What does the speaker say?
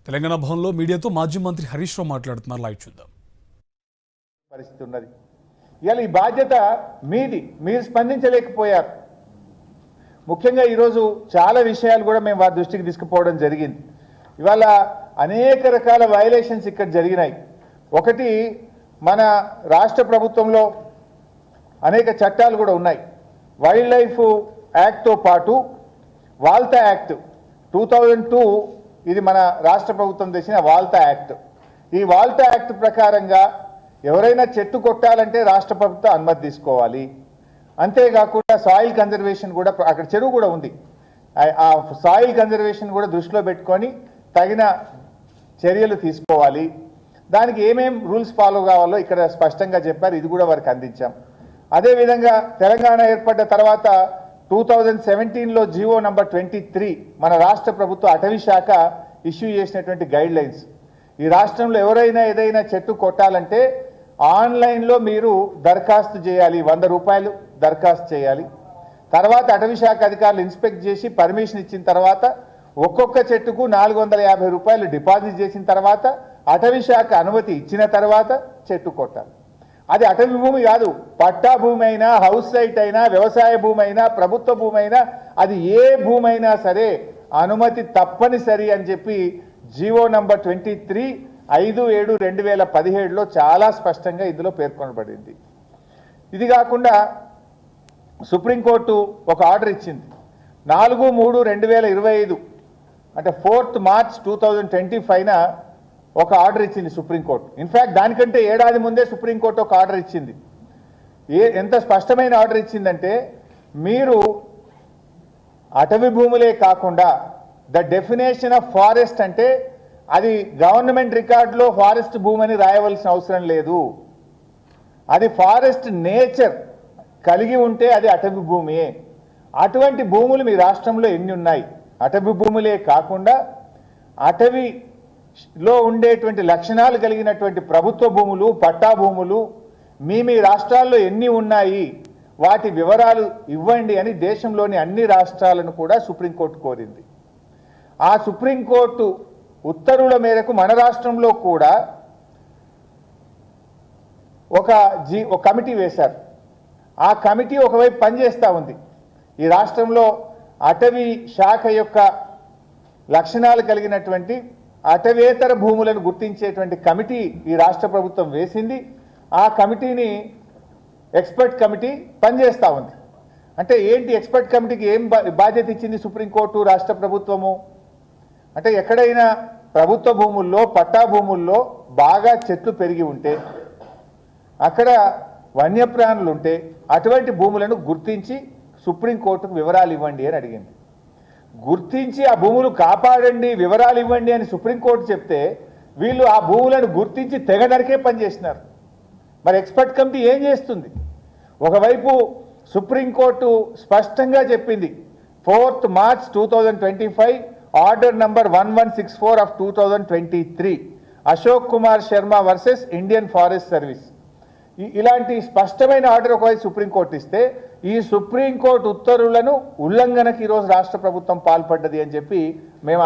తెలంగాణ భవన్లో మీడియాతో మాజీ మంత్రి హరీష్ రావు మాట్లాడుతున్నారు. లైవ్ చూద్దాం. పరిస్థితి ఉన్నది. ఇవాళ ఈ బాధ్యత మీది, మీరు స్పందించలేకపోయారు. ముఖ్యంగా ఈరోజు చాలా విషయాలు కూడా మేము వారి దృష్టికి తీసుకుపోవడం జరిగింది. ఇవాళ అనేక రకాల వైలేషన్స్ ఇక్కడ జరిగినాయి. ఒకటి, మన రాష్ట్ర ప్రభుత్వంలో అనేక చట్టాలు కూడా ఉన్నాయి. వైల్డ్ లైఫ్ యాక్ట్తో పాటు వాల్తా యాక్ట్ 2002 ఇది మన రాష్ట్ర ప్రభుత్వం తెచ్చిన వాల్తా యాక్ట్. ఈ వాల్తా యాక్ట్ ప్రకారంగా ఎవరైనా చెట్టు కొట్టాలంటే రాష్ట్ర ప్రభుత్వం అనుమతి తీసుకోవాలి. అంతేకాకుండా సాయిల్ కన్జర్వేషన్ కూడా, అక్కడ చెరువు కూడా ఉంది, ఆ సాయిల్ కన్జర్వేషన్ కూడా దృష్టిలో పెట్టుకొని తగిన చర్యలు తీసుకోవాలి. దానికి ఏమేం రూల్స్ ఫాలో కావాలో ఇక్కడ స్పష్టంగా చెప్పారు. ఇది కూడా వారికి అందించాం. అదేవిధంగా తెలంగాణ ఏర్పడ్డ తర్వాత 2017లో జీవో నంబర్ 23 మన రాష్ట్ర ప్రభుత్వ అటవీ శాఖ ఇష్యూ చేసినటువంటి గైడ్ లైన్స్. ఈ రాష్ట్రంలో ఎవరైనా ఏదైనా చెట్టు కొట్టాలంటే ఆన్లైన్లో మీరు దరఖాస్తు చేయాలి, 100 రూపాయలు దరఖాస్తు చేయాలి. తర్వాత అటవీ శాఖ అధికారులు ఇన్స్పెక్ట్ చేసి పర్మిషన్ ఇచ్చిన తర్వాత ఒక్కొక్క చెట్టుకు 450 రూపాయలు డిపాజిట్ చేసిన తర్వాత అటవీ శాఖ అనుమతి ఇచ్చిన తర్వాత చెట్టు కొట్టాలి. అది అటవీ భూమి కాదు, పట్టా భూమి అయినా, హౌస్ సైట్ అయినా, వ్యవసాయ భూమి అయినా, ప్రభుత్వ భూమి అయినా, అది ఏ భూమి అయినా సరే అనుమతి తప్పనిసరి అని చెప్పి జీవో నంబర్ 23 5/7/2017లో చాలా స్పష్టంగా ఇందులో పేర్కొనబడింది. ఇది కాకుండా సుప్రీంకోర్టు ఒక ఆర్డర్ ఇచ్చింది. 4/3/2025 అంటే 4th March 2025న ఒక ఆర్డర్ ఇచ్చింది సుప్రీంకోర్టు. ఇన్ఫ్యాక్ట్ దానికంటే ఏడాది ముందే సుప్రీంకోర్టు ఒక ఆర్డర్ ఇచ్చింది. ఎంత స్పష్టమైన ఆర్డర్ ఇచ్చిందంటే, మీరు అటవీ భూములే కాకుండా ద డెఫినేషన్ ఆఫ్ ఫారెస్ట్ అంటే అది గవర్నమెంట్ రికార్డులో ఫారెస్ట్ భూమి అని రాయవలసిన అవసరం లేదు. అది ఫారెస్ట్ నేచర్ కలిగి ఉంటే అది అటవీ భూమియే. అటువంటి భూములు మీ రాష్ట్రంలో ఎన్ని ఉన్నాయి? అటవీ భూములే కాకుండా అటవీలో ఉండేటువంటి లక్షణాలు కలిగినటువంటి ప్రభుత్వ భూములు, పట్టా భూములు మీ రాష్ట్రాల్లో ఎన్ని ఉన్నాయి, వాటి వివరాలు ఇవ్వండి అని దేశంలోని అన్ని రాష్ట్రాలను కూడా సుప్రీంకోర్టు కోరింది. ఆ సుప్రీంకోర్టు ఉత్తర్వుల మేరకు మన రాష్ట్రంలో కూడా ఒక కమిటీ వేశారు. ఆ కమిటీ ఒకవైపు పనిచేస్తూ ఉంది. ఈ రాష్ట్రంలో అటవీ శాఖ యొక్క లక్షణాలు కలిగినటువంటి అటవేతర భూములను గుర్తించేటువంటి కమిటీ ఈ రాష్ట్ర ప్రభుత్వం వేసింది. ఆ కమిటీని ఎక్స్పర్ట్ కమిటీ పనిచేస్తూ ఉంది. అంటే ఏంటి, ఎక్స్పర్ట్ కమిటీకి ఏం బాధ్యత ఇచ్చింది సుప్రీంకోర్టు, రాష్ట్ర ప్రభుత్వము? అంటే ఎక్కడైనా ప్రభుత్వ భూముల్లో, పట్టా భూముల్లో బాగా చెట్లు పెరిగి ఉంటే, అక్కడ వన్యప్రాణులు ఉంటే అటువంటి భూములను గుర్తించి సుప్రీంకోర్టుకు వివరాలు ఇవ్వండి అని అడిగింది. గుర్తించి ఆ భూములు కాపాడండి, వివరాలు ఇవ్వండి అని సుప్రీంకోర్టు చెప్తే వీళ్ళు ఆ భూములను గుర్తించి తెగ నరికే పనిచేసినారు. మరి ఎక్స్పర్ట్ కమిటీ ఏం చేస్తుంది? ఒకవైపు సుప్రీంకోర్టు స్పష్టంగా చెప్పింది, 4th March 2025 order number 1164 of 2023 Ashok Kumar Sharma versus Indian forest service. ఇలాంటి స్పష్టమైన ఆర్డర్ ఒకవైపు సుప్రీంకోర్టు ఇస్తే, ఈ సుప్రీంకోర్టు ఉత్తర్వులను ఉల్లంఘనకి ఈరోజు రాష్ట్ర ప్రభుత్వం పాల్పడ్డది అని చెప్పి మేము